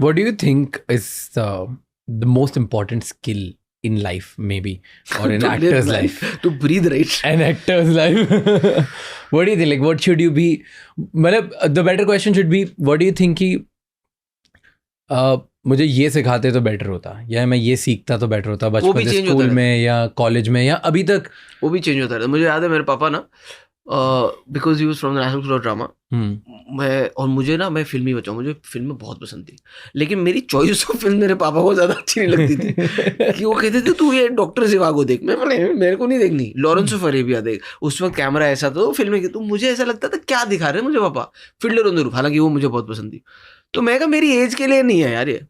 What do you think is the most important skill in life, maybe, or in To actor's live, life? to breathe right. An actor's life. What do you think? Like, what should you be? मतलब, the better question should be, what do you think कि मुझे ये सिखाते तो better होता, या मैं ये सीखता तो बेटर होता बचपन से, स्कूल में या कॉलेज में या अभी तक? वो भी चेंज होता रहता. मुझे याद है मेरे पापा ना, because he was from the national school of drama, मुझे ना, मैं फिल्मी बच्चा हूँ, मुझे फिल्में बहुत पसंद थी, लेकिन मेरी चॉइस ऑफ फिल्म मेरे पापा को ज़्यादा अच्छी नहीं लगती थी. कि वो कहते थे तू ये डॉक्टर सिवागो देख. मैं बोले मेरे को नहीं देखनी. लॉरेंस ऑफ अरेबिया देख. उस वक्त कैमरा ऐसा था, फिल्में की, तो मुझे ऐसा लगता था क्या दिखा रहे हैं मुझे पापा. फिडलर ऑन द रूफ, हालांकि वो मुझे बहुत पसंद थी. तो मैं कहा मेरी एज के लिए नहीं है यार ये.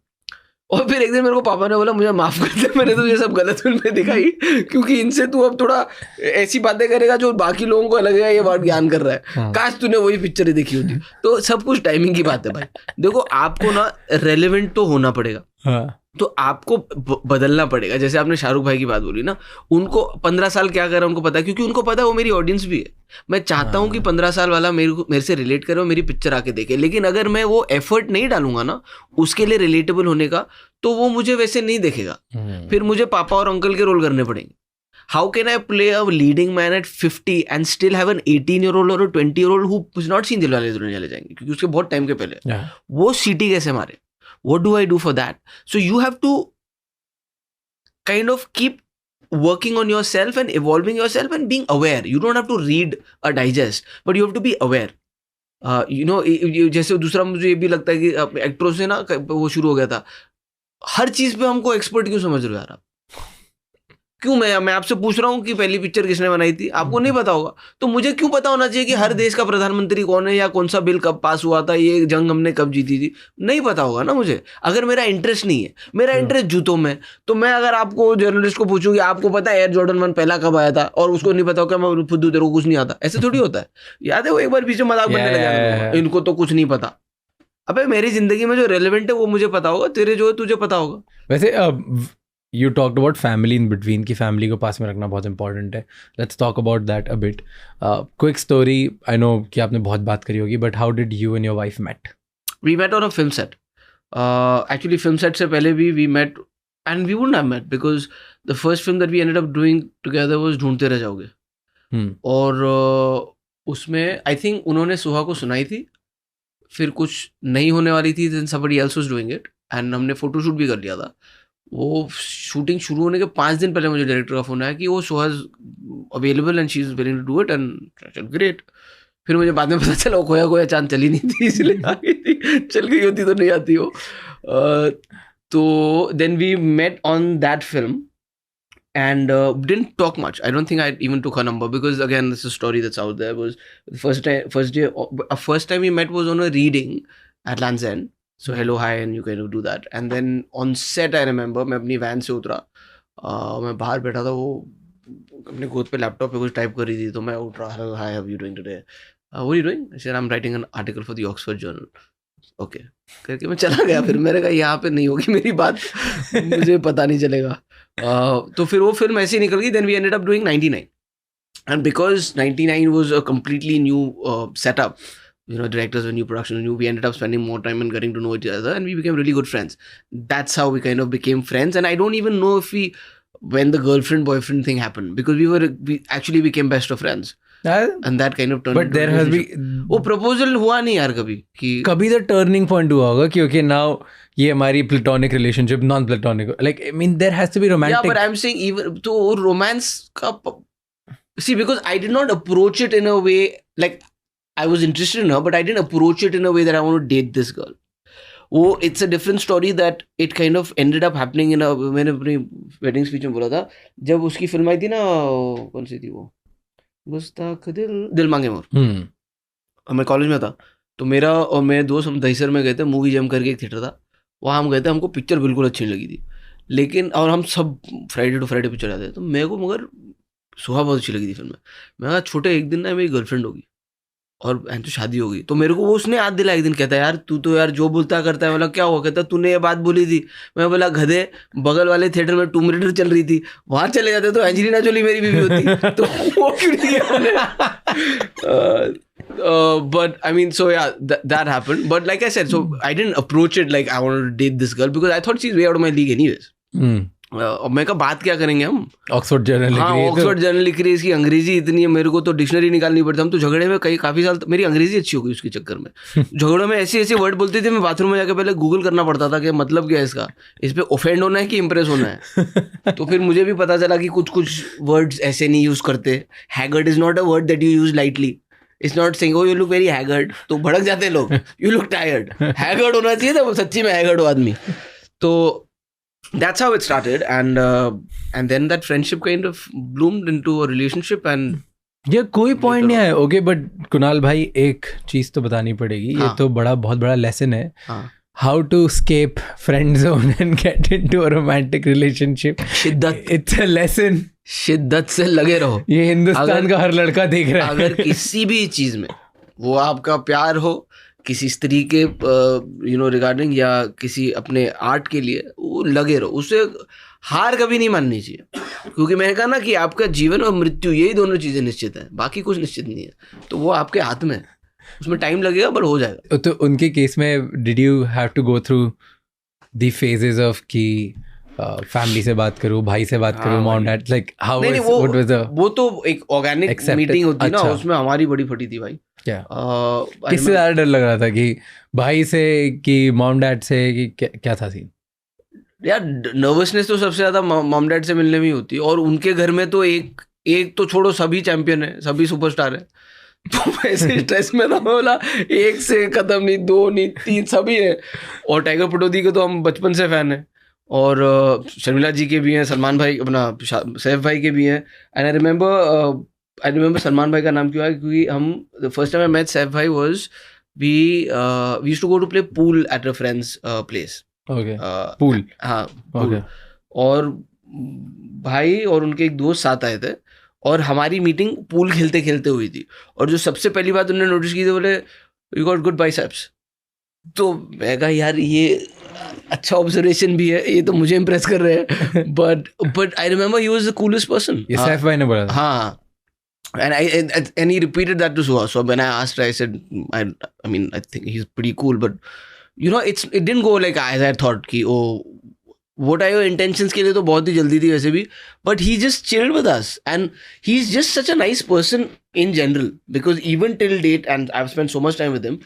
और फिर एक दिन मेरे को पापा ने बोला मुझे माफ कर दे, मैंने तुझे सब गलत फिल्में दिखाई, क्योंकि इनसे तू अब थोड़ा ऐसी बातें करेगा जो बाकी लोगों को लगेगा ये बात ज्ञान कर रहा है. काश तूने वही पिक्चर देखी होती. तो सब कुछ टाइमिंग की बात है भाई. देखो आपको ना रेलेवेंट तो होना पड़ेगा, तो आपको बदलना पड़ेगा. जैसे आपने शाहरुख भाई की बात बोली ना, उनको 15 साल क्या कर रहा है उनको पता है, क्योंकि उनको पता है वो मेरी ऑडियंस भी है. मैं चाहता हूँ कि 15 साल वाला मेरे से रिलेट करे और मेरी पिक्चर आके देखे. लेकिन अगर मैं वो एफर्ट नहीं डालूंगा ना उसके लिए रिलेटेबल होने का, तो वो मुझे वैसे नहीं देखेगा. फिर मुझे पापा और अंकल के रोल करने पड़ेंगे. How can I play a leading man eight 50 and still have an 18-year-old और 20-year-old who has not seen Dilwale Dulhania ले जाएंगे, क्योंकि उसके बहुत टाइम के पहले वो सीटी कैसे मारे. What do I do for that? So you have to kind of keep working on yourself and evolving yourself and being aware. You don't have to read a digest, but you have to be aware. जैसे दूसरा मुझे ये भी लगता है कि एक्टरों से ना वो शुरू हो गया था, हर चीज़ पे हमको एक्सपर्ट क्यों समझ रहे हो यार आप. क्यों मैं आपसे पूछ रहा हूँ कि पहली पिक्चर किसने बनाई थी, आपको नहीं पता होगा, तो मुझे क्यों पता होना चाहिए कि हर देश का प्रधानमंत्री कौन है, या कौन सा बिल कब पास हुआ था, ये जंग हमने कब जीती थी. नहीं पता होगा ना मुझे, अगर मेरा इंटरेस्ट नहीं है. मेरा इंटरेस्ट जूतों में, तो मैं अगर आपको जर्नलिस्ट को पूछूं कि आपको पता है एयर जॉर्डन 1 पहला कब आया था, और उसको नहीं पता होगा, मैं फुद्दू तेरे को कुछ नहीं आता. ऐसे थोड़ी होता है. याद है वो एक बार पीछे मजाक बनने लगा, इनको तो कुछ नहीं पता. अबे मेरी जिंदगी में जो रेलेवेंट है वो मुझे पता होगा, तेरे जो है तुझे पता होगा. वैसे you talked about family in between, कि family को पास में रखना बहुत important है. Let's talk about that a bit. Quick story, I know कि आपने बहुत बात करी होगी, but how did you and your wife met? We met on a film set. Actually film set से पहले भी we met, and we wouldn't have met because the first film that we ended up doing together was ढूंढते रह जाओगे. और उसमें I think उन्होंने सुहा को सुनाई थी, फिर कुछ नहीं होने वाली थी, then somebody else was doing it, and हमने फोटोशूट भी कर लिया था. वो शूटिंग शुरू होने के 5 दिन पहले मुझे डायरेक्टर का फोन आया कि वो Suha is available and she is willing to do it, and great. फिर मुझे बाद में पता चला वो खोया चांद चली नहीं थी, इसलिए आ गई थी. चल गई होती तो नहीं आती हो. तो then we met on that film and didn't talk much. I don't think I even took her number because again this is a story that's out there. Was the first time we met was on a reading at Land's End. So hello hi and you kind of do that, and then on set I remember मैं अपनी van से उतरा, मैं बाहर बैठा था, वो अपने गोद पे लैपटॉप पे कुछ टाइप कर रही थी, तो मैं उठ रहा, hello hi how are you doing today, what are you doing? I said I'm writing an article for the Oxford Journal. Okay करके मैं चला गया. फिर मैंने कहा यहाँ पे नहीं होगी मेरी बात, मुझे पता नहीं चलेगा. तो फिर वो फिल्म ऐसी निकल गई. Then we ended up doing 99, and because 99 was a completely new setup, you know, directors were new, production was new, we ended up spending more time and getting to know each other, and we became really good friends. That's how we kind of became friends. And I don't even know if when the girlfriend boyfriend thing happened, because we actually became best of friends. And that kind of turned. But there has been वो proposal हुआ नहीं यार कभी, कि कभी the turning point हुआ होगा कि okay now ये हमारी platonic relationship, non platonic, like I mean there has to be romantic. Yeah, but I'm saying even तो romance का, see, because I did not approach it in a way like I was interested in her, but I didn't approach it in a way that I want to date this girl. वो it's a different story that it kind of ended up happening in a, मैंने अपनी wedding speech में बोला था, जब उसकी film आई थी ना, कौन सी थी वो, गुस्ताख दिल मांगे मोर. मैं कॉलेज में था, तो मेरा और मेरे दोस्त हम दहीसर में गए थे, मूवी जम करके एक थिएटर था, वहाँ हम गए थे. हमको पिक्चर बिल्कुल अच्छी लगी थी, लेकिन और हम सब फ्राइडे टू फ्राइडे पिक्चर जाते थे. तो मेरे को मगर सुहा बहुत अच्छी लगी थी फिल्म में. मैं कहा छोटे एक दिन ना मेरी गर्लफ्रेंड होगी, और तो शादी हो गई. तो मेरे को वो उसने याद दिला एक दिन, कहता है यार तू तो यार जो बोलता करता है. बोला क्या हुआ? कहता तूने ये बात बोली थी. मैं बोला गधे, बगल वाले थिएटर में टूम रेडर चल रही थी, वहां चले जाते तो एंजेलिना जोली मेरी बीवी होती. तो वो क्यों नहीं किया मैंने? But I mean, so yeah, that happened. But like I said, so I didn't approach it like I wanted to date this girl because I thought she's way out of my league anyways. और मैं कहा बात क्या करेंगे हम? Oxford journal लिख रही है. ऑक्सफोर्ड जर्नल लिख रही है, इसकी अंग्रेजी इतनी है, मेरे को तो डिक्शनरी निकालनी पड़ती. हम तो झगड़े में काफी साल, मेरी अंग्रेजी अच्छी हो गई उसके चक्कर में. झगड़ों में ऐसे ऐसे वर्ड बोलते थे, मैं बाथरूम में जाकर पहले गूगल करना पड़ता था कि मतलब क्या है इसका, इस पे ऑफेंड होना है कि इम्प्रेस होना है. तो फिर मुझे भी पता चला कि कुछ वर्ड्स ऐसे नहीं यूज करते. Haggard is not a word that you use lightly. It's not saying oh you look very haggard, तो भड़क जाते लोग. You look tired. हैगर्ड होना चाहिए था, सच्ची में हैगर्ड हो आदमी. तो that's how it started, and then that friendship kind of bloomed into a relationship. And ये कोई पॉइंट नहीं आया. ओके, बट कुणाल भाई एक चीज तो बतानी पड़ेगी. ये तो बहुत बड़ा लेसन है. How to escape friend zone and get into a romantic relationship. Shiddat, it's a lesson. शिद्दत से लगे रहो. ये हिंदुस्तान का हर लड़का देख रहा है. अगर किसी भी चीज में, वो आपका प्यार हो किसी स्त्री के रिगार्डिंग या किसी अपने आर्ट के लिए, वो लगे रहो. उससे हार कभी नहीं माननी चाहिए, क्योंकि मैंने कहा ना कि आपका जीवन और मृत्यु यही दोनों चीजें निश्चित है, बाकी कुछ निश्चित नहीं है. तो वो आपके हाथ में है, उसमें टाइम लगेगा पर हो जाएगा. तो उनके केस में did you have to go through the phases of कि फैमिली से बात करूं, भाई से बात करूं, mom dad, like how what was the, वो तो एक ऑर्गेनिक मीटिंग होती ना, उसमें हमारी बड़ी फटी थी भाई. क्या किससे ज़्यादा डर लग रहा था, कि भाई से कि मॉम डैड से, कि क्या था सीन? यार नर्वसनेस तो सबसे ज़्यादा मॉम डैड से मिलने में ही होती है. और उनके घर में तो एक तो छोड़ो, सभी चैंपियन है, सभी सुपरस्टार है. तो वैसे स्ट्रेस में था. बोला एक से खत्म नहीं, दो नहीं, तीन, सभी है. और टाइगर पटौदी के तो हम बचपन से फैन हैं, और शर्मिला जी के भी हैं, सलमान भाई अपना सैफ भाई के भी हैं. एंड आई रिमेंबर सलमान भाई का नाम क्यों आया, क्योंकि um the first time I met Saif भाई was we used to go to play pool at a friend's place. Okay, pool. हाँ, पूल. और भाई और उनके एक दोस्त साथ आए थे, और हमारी मीटिंग पूल खेलते खेलते हुई थी. और जो सबसे पहली बात उन्होंने नोटिस की थी, बोले यू गॉट गुड बाइसेप्स. तो मैं कहा यार ये अच्छा ऑब्जर्वेशन भी है, ये तो मुझे इम्प्रेस कर रहे हैं. But I remember he was the coolest person. ये सैफ भाई ने बोला था. हाँ. And he repeated that to Suha. So when I asked her, I said, I mean, I think he's pretty cool, but it didn't go like as I thought कि what are your intentions के लिए तो बहुत ही जल्दी थी वैसे भी. But he just chilled with us, and he's just such a nice person in general, because even till date, and I've spent so much time with him,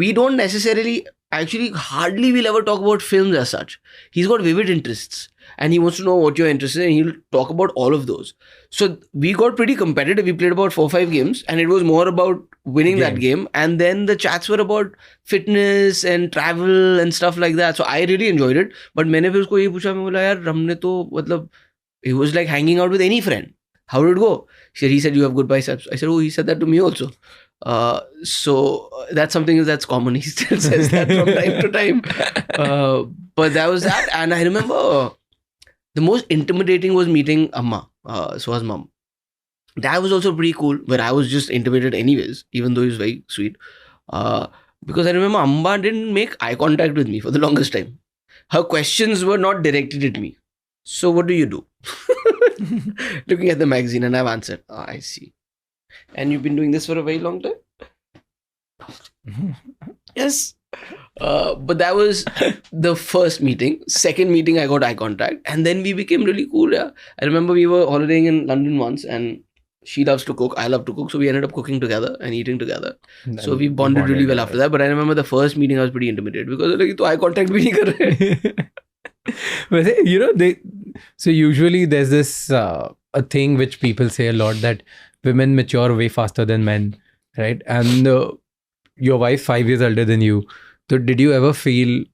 we don't necessarily, actually hardly will ever talk about films as such. He's got vivid interests, and he wants to know what you're interested in, and he'll talk about all of those. So we got pretty competitive. We played about 4-5 games, and it was more about winning that game. And then the chats were about fitness and travel and stuff like that. So I really enjoyed it. But मैंने फिर उसको ये पूछा, मैं बोला यार हमने तो मतलब, he was like hanging out with any friend. How did it go? He said you have good biceps. I said, oh, he said that to me also. So that's something that's common. He still says that from time to time. But that was that. And I remember the most intimidating was meeting Amma, Suha's mom. That was also pretty cool, but I was just intimidated anyways, even though he was very sweet. Because I remember Amma didn't make eye contact with me for the longest time. Her questions were not directed at me. So what do you do? Looking at the magazine, and I've answered, oh, I see. And you've been doing this for a very long time? Yes. But that was the first meeting. Second meeting, I got eye contact, and then we became really cool. Yeah, I remember we were holidaying in London once, and she loves to cook, I love to cook, so we ended up cooking together and eating together. So we bonded really well after that. But I remember the first meeting I was pretty intimidated because like to eye contact bhi nahi kar rahe. So usually there's this a thing which people say a lot, that women mature way faster than men, right? And your wife 5 years older than you. So did you ever feel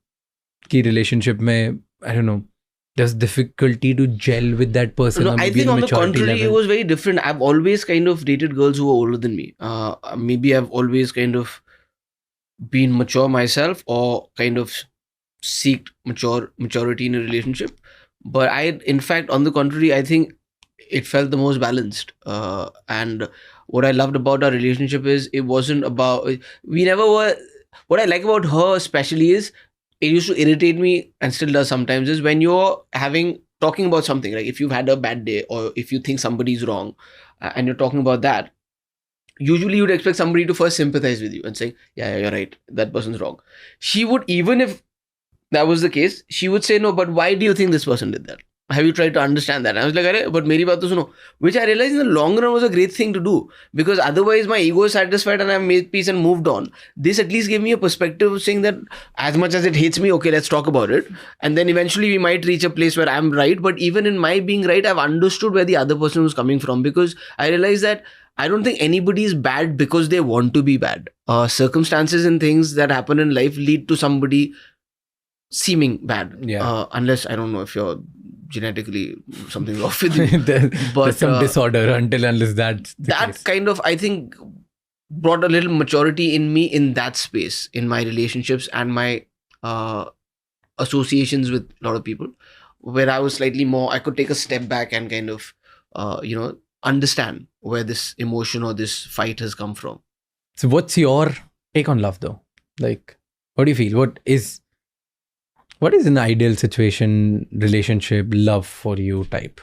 कि relationship में, I don't know, there's difficulty to gel with that person? No, I think on the contrary, it was very different. I've always kind of dated girls who were older than me. Maybe I've always kind of been mature myself, or kind of seeked maturity in a relationship. But in fact, on the contrary, I think it felt the most balanced. And what I loved about our relationship is it wasn't about, we never were, what I like about her especially is, it used to irritate me and still does sometimes, is when you're talking about something, like if you've had a bad day or if you think somebody's wrong, and you're talking about that, usually you'd expect somebody to first sympathize with you and say, yeah, you're right, that person's wrong. She would, even if that was the case, she would say, no, but why do you think this person did that? Have you tried to understand that? And I was like, Arey, but meri baat to suno. Which I realized in the long run was a great thing to do, because otherwise my ego is satisfied and I've made peace and moved on. This at least gave me a perspective of saying that as much as it hates me, okay, let's talk about it. And then eventually we might reach a place where I'm right. But even in my being right, I've understood where the other person was coming from, because I realized that I don't think anybody is bad because they want to be bad. Circumstances and things that happen in life lead to somebody seeming bad. Unless, I don't know if you're genetically something's off with you. There's some disorder unless that's the that case. Kind of, I think, brought a little maturity in me in that space, in my relationships and my associations with a lot of people, where I was slightly more, I could take a step back and kind of, understand where this emotion or this fight has come from. So what's your take on love though? Like, what do you feel? What is an ideal situation, relationship, love for you type?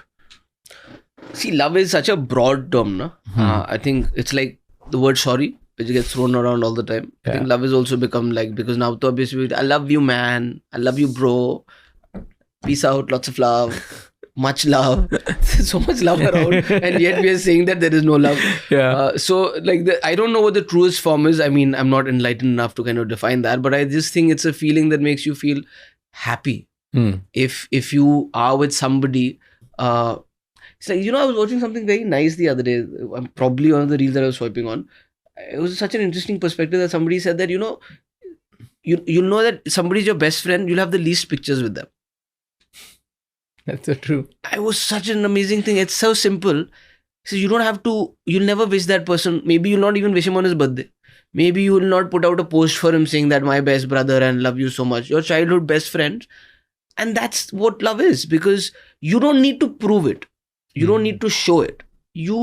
See, love is such a broad term, no? I think it's like the word sorry, which gets thrown around all the time. I think love has also become like, because now to obviously, I love you, man. I love you, bro. Peace out. Lots of love. Much love. So much love around. And yet we are saying that there is no love. So like, I don't know what the truest form is. I mean, I'm not enlightened enough to kind of define that, but I just think it's a feeling that makes you feel happy. If you are with somebody, it's like, I was watching something very nice the other day. Probably one of the reels that I was swiping on. It was such an interesting perspective that somebody said that, you know that somebody's your best friend, you'll have the least pictures with them. That's so true. It was such an amazing thing. It's so simple. So you don't have to, you'll never wish that person, maybe you'll not even wish him on his birthday. Maybe you will not put out a post for him saying that my best brother and love you so much. Your childhood best friend. And that's what love is, because you don't need to prove it. You don't need to show it. You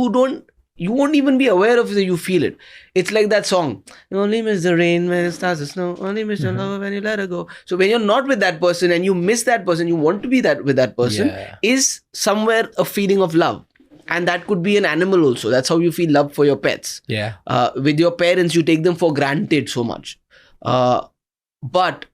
won't even be aware of it. You feel it. It's like that song. You only miss the rain when it starts to snow. Only miss your love when you let her go. So when you're not with that person and you miss that person, you want to be with that person, is somewhere a feeling of love. And that could be an animal also. That's how you feel love for your pets. With your parents, you take them for granted so much. But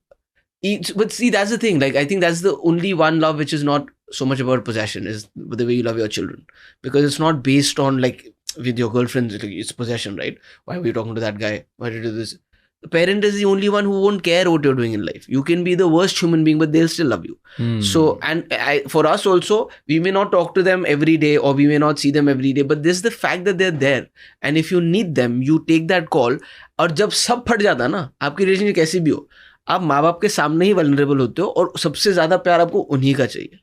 see, that's the thing. Like, I think that's the only one love which is not so much about possession, is the way you love your children. Because it's not based on, like, with your girlfriend, it's possession, right? Why were you talking to that guy? Why did you do this? The parent is the only one who won't care what you're doing in life. You can be the worst human being, but they'll still love you. So, and for us also, we may not talk to them every day or we may not see them every day, but this is the fact that they're there. And if you need them, you take that call. और जब सब फट जाता ना, आपकी relationship कैसी भी हो, आप माँ बाप के सामने ही वल्नरेबल होते हो और सबसे ज़्यादा प्यार आपको उन्हीं का चाहिए.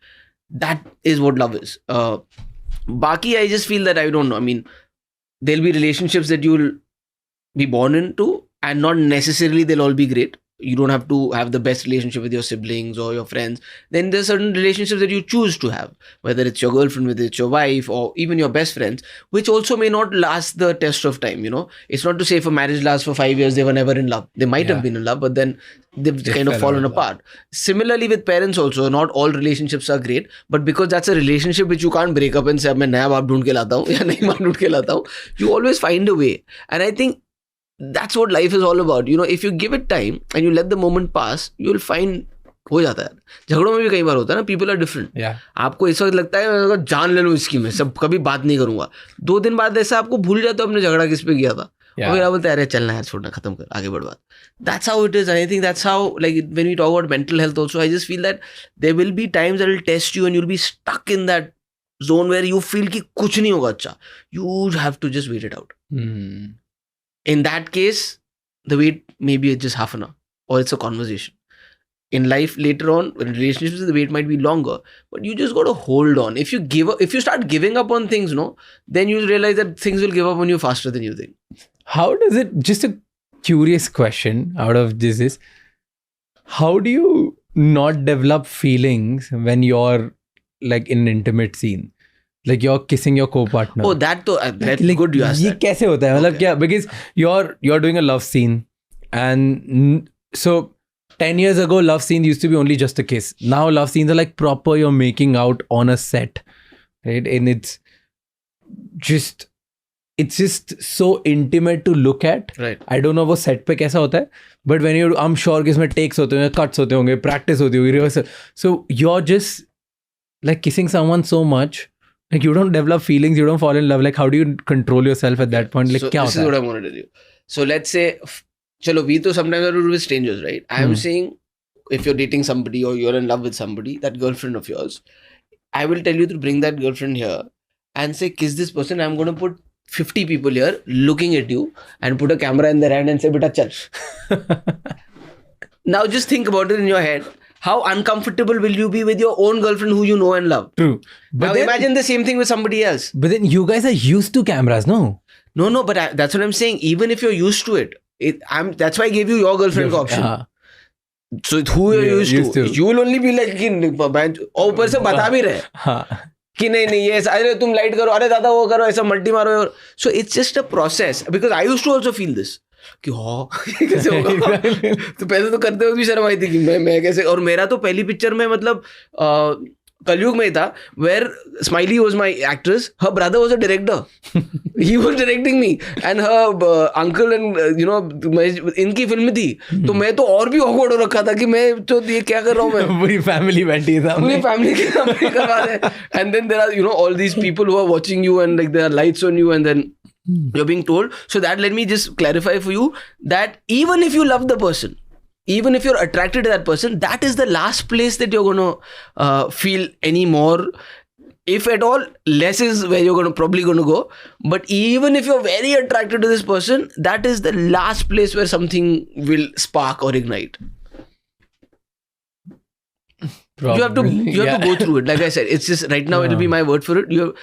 That is what love is. Baki, I just feel that, I don't know. I mean, there'll be relationships that you'll be born into, and not necessarily they'll all be great. You don't have to have the best relationship with your siblings or your friends. Then there's certain relationships that you choose to have, whether it's your girlfriend, whether it's your wife, or even your best friends, which also may not last the test of time. It's not to say if a marriage lasts for 5 years, they were never in love. They might have been in love, but then they've kind of fallen apart. Similarly with parents also, not all relationships are great, but because that's a relationship which you can't break up and say, मैं नया बाप ढूंढ के लाता हूँ या नई माँ ढूंढ के लाता हूँ, you always find a way. And I think that's what life is all about. If you give it time and you let the moment pass, you'll find हो जाता है. झगड़ों में भी कई बार होता है ना, people are different. आपको इस वक्त लगता है मैं जान ले लूँ इसकी, मैं सब कभी बात नहीं करूंगा. 2 दिन बाद ऐसा आपको भूल जाता हो अपने झगड़ा किस पे किया था. और फिर आप बोलते हैं अरे चलना है, छोड़ना, खत्म कर, आगे बढ़ बात. That's how it is. And I think that's how, like, when we talk about mental health also, I just feel that there will be times that will test you and you'll be stuck in that zone where you feel कि कुछ नहीं होगा अच्छा. You have to just wait it out. In that case, the wait maybe it's just half an hour or it's a conversation. In life later on, in relationships, the wait might be longer, but you just got to hold on. If you start giving up on things, then you realize that things will give up on you faster than you think. How does it, just a curious question out of this is, how do you not develop feelings when you're like in an intimate scene? like you're kissing your co-partner. Oh, that तो that's Like, good you asked ये that. कैसे होता है मतलब क्या, because you're doing a love scene and so 10 years ago love scenes used to be only just a kiss. Now love scenes are like proper, you're making out on a set, right? And it's just so intimate to look at. Right. I don't know वो set पे कैसा होता है, but when you, I'm sure कि इसमें takes होते होंगे, cuts होते होंगे, practice होती होगी, rehearsal. So you're just like kissing someone so much, like you don't develop feelings, you don't fall in love. Like how do you control yourself at that point? Like So क्या this होता is what है? I wanted to do. So let's say, chalo, we to sometimes have to do with strangers, right? I am saying, if you're dating somebody or you're in love with somebody, that girlfriend of yours, I will tell you to bring that girlfriend here and say, kiss this person. I'm going to put 50 people here looking at you and put a camera in their hand and say, beta, chal. Now just think about it in your head. How uncomfortable will you be with your own girlfriend who you know and love? True. But Now then, imagine the same thing with somebody else. but then you guys are used to cameras, no? No, but that's what I'm saying. Even if you're used to it, that's why I gave you your girlfriend option. हाँ. So who you're Yeah, used used to, to. you will only be like कि और ऊपर से बता भी रहे हाँ. कि नहीं ये अरे तुम लाइट करो, अरे दादा वो करो, ऐसा मल्टी मारो. So it's just a process, because I used to also feel this कि हाँ कैसे होगा. तो पहले तो करते हुए भी शर्म आई थी कि मैं कैसे. और मेरा तो पहली पिक्चर में मतलब कलयुग में ही था, where Smiley was my actress, her brother was a director. He was directing me and her uncle and इनकी फिल्म थी. तो मैं तो और भी awkward हो रखा था कि मैं तो ये क्या कर रहा हूँ मैं. पूरी फैमिली बैठी है सामने. पूरी फैमिली के सामने करवा रहे हैं. And then there are all these people who are watching you and like there are lights on you and then you're being told. So that, let me just clarify for you that even if you love the person, even if you're attracted to that person, that is the last place that you're going to feel any more. If at all, less is where you're probably going to go. But even if you're very attracted to this person, that is the last place where something will spark or ignite. Probably. You have to go through it. Like I said, it's just right now it'll be my word for it. You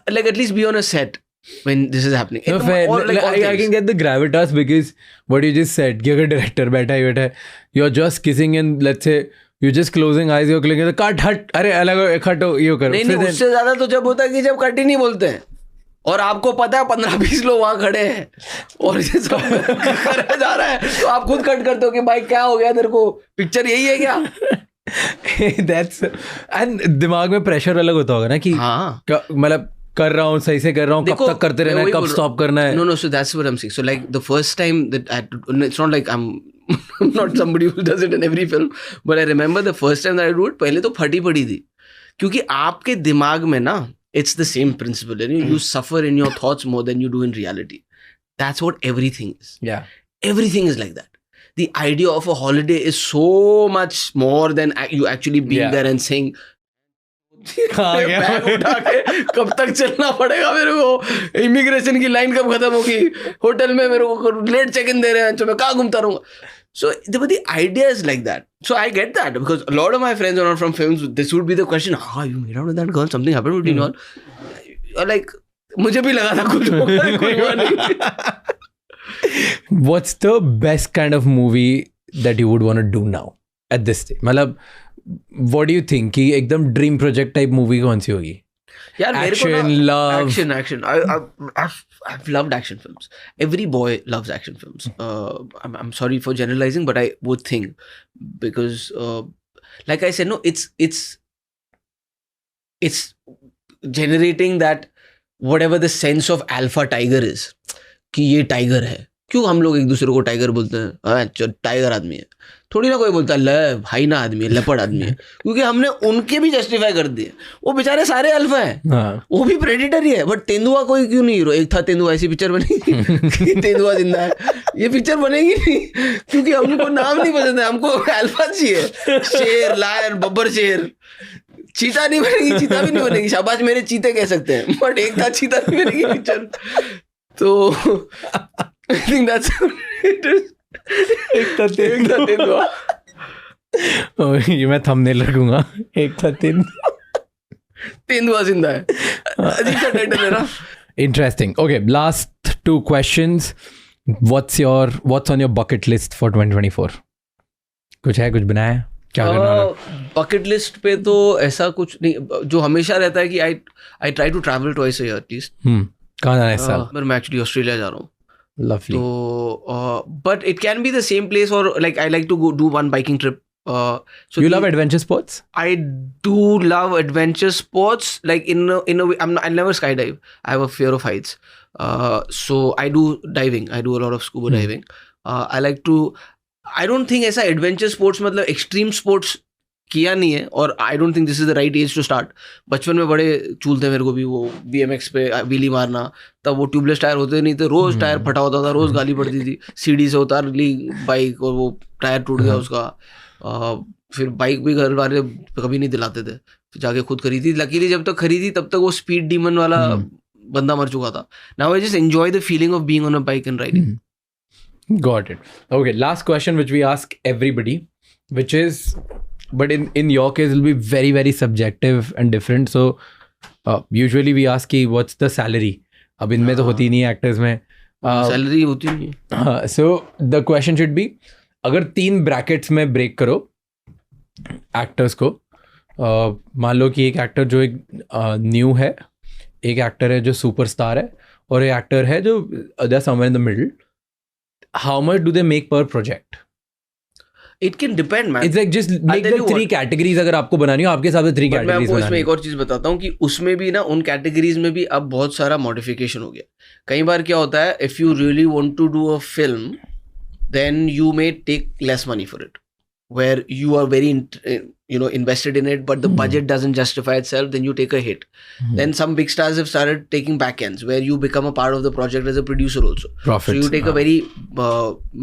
like at least be on a set when this is happening. No, fair. I can get the gravitas, because what you just said, कि अगर director बैठा है, you're just kissing and let's say you're just closing eyes, you're clicking, cut, हट, अरे अलग हट, ये करो. नहीं, उससे ज्यादा तो जब होता है कि जब कट ही नहीं बोलते हैं और आपको पता है 15-20 लोग वहां खड़े हैं और ये सब करा जा रहा है, तो आप खुद कट करते हो कि भाई क्या हो गया तेरे को, पिक्चर यही है क्या. That's and दिमाग में प्रेशर अलग होता होगा ना कि मतलब कर रहा हूँ, सही से कर रहा हूँ, कब तक करते रहना है, कब स्टॉप करना है. No, so that's what I'm saying. So like the first time that it's not like I'm not somebody who does it in every film, but I remember the first time that I do it, पहले तो फटी पड़ी थी, क्योंकि आपके दिमाग में ना, it's the same principle, you suffer in your thoughts more than you do in reality. That's what everything is. Yeah, everything is like that. The idea of a holiday is so much more than you actually being there and saying, bag उठा के कब तक चलना पड़ेगा मेरे को, immigration की line कब खत्म होगी, होटल में मेरे को लेट चेक इन दे रहे हैं, तो मैं कहाँ घूमता रहूंगा. So the idea is like that. So I get that, because a lot of my friends are not from films. This would be the question, how you made out with that girl, something happened between you all. Like मुझे भी लगा था कुछ हुआ नहीं. What's the best kind of movie that you would want to do now at this stage? मतलब what do you think कि एकदम ड्रीम प्रोजेक्ट टाइप मूवी कौन सी होगी? यार action, love. Action. I've loved action films. Every boy loves action films. I'm sorry for generalizing, but I would think, because like I said, no, it's generating that whatever the sense of alpha tiger is, कि ये tiger है. क्यों हम लोग एक दूसरे को tiger बोलते हैं? टाइगर आदमी है. थोड़ी ना कोई बोलता है ले भाई ना आदमी है, लेपर्ड आदमी है, क्योंकि हमने उनके भी जस्टिफाई कर दिए. वो बेचारे सारे अल्फा हैं, वो भी प्रेडिटर ही है. बट तेंदुआ कोई क्यों नहीं हीरो? एक था तेंदुआ, ऐसी पिक्चर बनेगी तेंदुआ जिंदा है, ये पिक्चर बनेगी नहीं, क्योंकि हमको नाम नहीं पसंद है, हमको अल्फा चाहिए. शेर, लायन, बब्बर शेर. चीता नहीं बनेगी, चीता भी नहीं बनेगी. शाबाश मेरे चीते कह सकते हैं, बट एक था चीता नहीं बनेगी पिक्चर. तो I think that's how it is. एक था तेंदुआ. ये मैं थंबनेल रखूंगा, एक था तेंदुआ जिंदा है. अजीब सा टाइटल है ना. Interesting. Okay, last 2 questions. What's on your bucket list for 2024? कुछ है, कुछ बनाया है? क्या करना? बकेट लिस्ट पे तो ऐसा कुछ नहीं, जो हमेशा रहता है कि I try to travel twice a year at least. कहाँ जाना है इस साल? मैं एक्चुअली ऑस्ट्रेलिया जा रहा हूँ. Lovely. तो but it can be the same place, और like I like to do one biking trip. So you love adventure sports? I do love adventure sports. Like in a way, I'll never skydive. I have a fear of heights. So I do diving. I do a lot of scuba diving. I like to. I don't think ऐसा adventure sports मतलब extreme sports किया नहीं है, और I don't think this is the right age to start. बचपन में बड़े चूल थे मेरे को भी, वो BMX पे व्हीली मारना. तब वो ट्यूबलेस टायर होते नहीं थे, रोज टायर फटा होता था, रोज गाली पड़ती थी. सीढ़ी से उतार ली बाइक और वो टायर टूट गया उसका. फिर बाइक भी घर वाले कभी नहीं दिलाते थे, फिर जाके खुद खरीदी. लकीली जब तक खरीदी तब तक वो स्पीड डीमन वाला बंदा मर चुका था. Now I just enjoy the feeling of being on a bike and riding. Got it. Okay, last question which we ask everybody, which is, but in your case it will be very very subjective and different. So usually we ask कि what's the salary? अब इनमें तो होती नहीं है actors में, salary होती नहीं है. So the question should be, अगर 3 ब्रैकेट्स में ब्रेक करो एक्टर्स को, मान लो कि एक एक्टर जो एक न्यू है, एक एक्टर है जो सुपरस्टार है, और एक एक्टर है जो somewhere in the middle. How much do they make per project? It can depend, man. It's like just make the 3 categories. अगर आपको बनानी हो आपके हिसाब से 3 categories. मैं आपको इसमें एक और चीज बताता हूँ कि उसमें भी ना, उन कैटेगरीज में भी अब बहुत सारा मॉडिफिकेशन हो गया. कई बार क्या होता है, if you really want to do a film, then you may take less money for it, where you are very invested in it, but the budget doesn't justify itself, then you take a hit. Then some big stars have started taking backends, where you become a part of the project as a producer also. Profits. So you take a very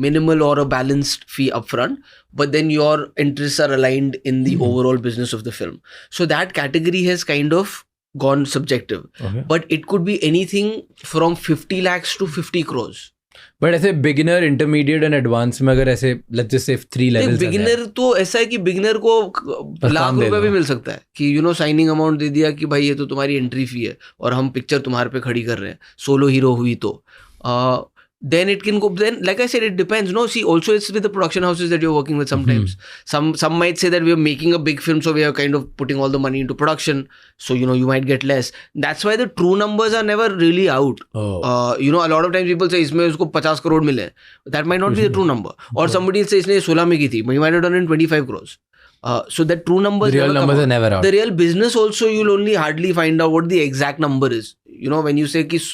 minimal or a balanced fee upfront, but then your interests are aligned in the overall business of the film. So that category has kind of gone subjective. Okay. But it could be anything from 50 lakhs to 50 crores. But ऐसे beginner, intermediate and advance में अगर ऐसे let's just say 3 levels, beginner तो ऐसा है कि beginner को लाख रुपए भी मिल सकता है कि साइनिंग अमाउंट दे दिया कि भाई ये तो तुम्हारी एंट्री फी है और हम पिक्चर तुम्हारे पे खड़ी कर रहे हैं, सोलो हीरो हुई तो. Then it can go. Then, like I said, it depends. No, see, also it's with the production houses that you're working with. Sometimes, some might say that we're making a big film, so we are kind of putting all the money into production. So you might get less. That's why the true numbers are never really out. A lot of times people say इसमें उसको 50 करोड़ मिले. That might not be the true number. Or somebody say इसने 16 में की थी, he might have done in 25 crores. So the true numbers, the real numbers are never out. The real business also, you'll only hardly find out what the exact number is. When you say कि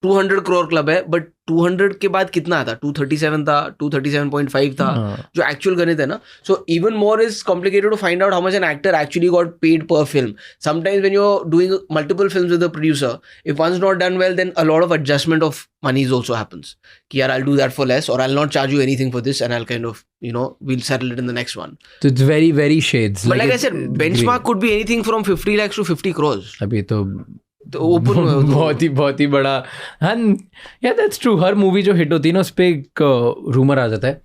200 crore club है, but 200 के बाद कितना था, 237 था, 237.5 था, जो actual गणित है ना. So even more is complicated to find out how much an actor actually got paid per film. Sometimes when you are doing multiple films with the producer, if one is not done well, then a lot of adjustment of monies also happens कि यार I will do that for less, और I will not charge you anything for this, and I will kind of we'll settle it in the next one. So it's very very shades. But like I said, benchmark could be anything from 50 lakhs to 50 crores. अभी तो open बहुत ही बड़ा. हाँ या that's true. Her movie जो hit होती है ना, उस पर एक रूमर आ जाता है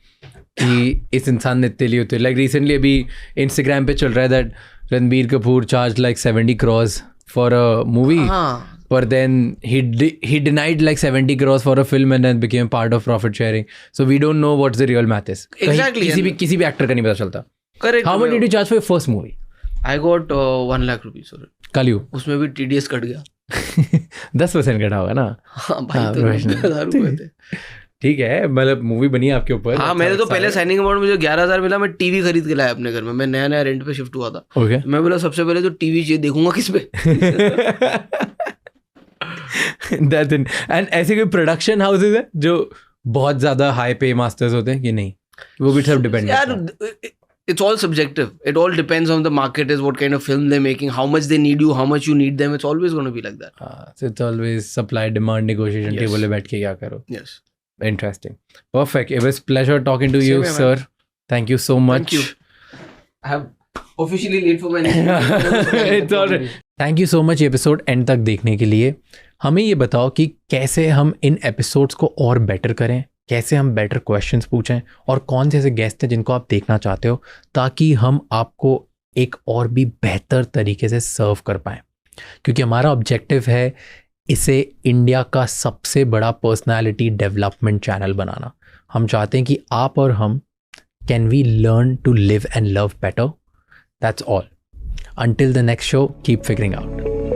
कि इस इंसान ने इतने लिए होते. लाइक रिसेंटली अभी इंस्टाग्राम पे चल रहा है that Ranbir Kapoor charge like 70 crores for a movie, पर then he denied like 70 crores for a film and then became part of profit sharing. So we don't know what's the real math is. Exactly. किसी भी actor का नहीं पता चलता. Correct. How much did you charge for your first movie? I got 1 lakh rupees for it. Kaliyu. उसमें भी TDS cut गया. 10% कटा होगा ना. हाँ भाई, तो 90,000 रुपए थे. ठीक है, मतलब मूवी बनी है आपके ऊपर. हाँ, मैंने तो पहले साइनिंग अमाउंट मुझे 11,000 मिला. मैं टीवी खरीद के लाया अपने घर में. मैं नया रेंट पे शिफ्ट हुआ था. Okay. मैं बोला सबसे पहले तो टीवी चाहिए, देखूंगा किस पे. That's it. And ऐसे कोई प्रोडक्शन हाउसेज है जो बहुत ज्यादा हाई पे मास्टर्स होते हैं कि नहीं? वो भी सब डिपेंड यार. It's all subjective. It all depends on the market, is what kind of film they're making, how much they need you, how much you need them. It's always going to be like that. So it's always supply demand negotiation. Yes. Table पे बैठ के क्या करो. Yes. Interesting. Perfect. It was pleasure talking to you, sir. Thank you so much. Thank you. I have officially late for my It's all right. Thank you so much episode and तक देखने के लिए. हमें ये बताओ कि कैसे हम इन एपिसोड्स को और बेटर करें, कैसे हम बेटर क्वेश्चंस पूछें, और कौन से ऐसे गेस्ट हैं जिनको आप देखना चाहते हो, ताकि हम आपको एक और भी बेहतर तरीके से सर्व कर पाएँ. क्योंकि हमारा ऑब्जेक्टिव है इसे इंडिया का सबसे बड़ा पर्सनालिटी डेवलपमेंट चैनल बनाना. हम चाहते हैं कि आप और हम Can we learn to live and love better? That's all. Until the next show, keep figuring out.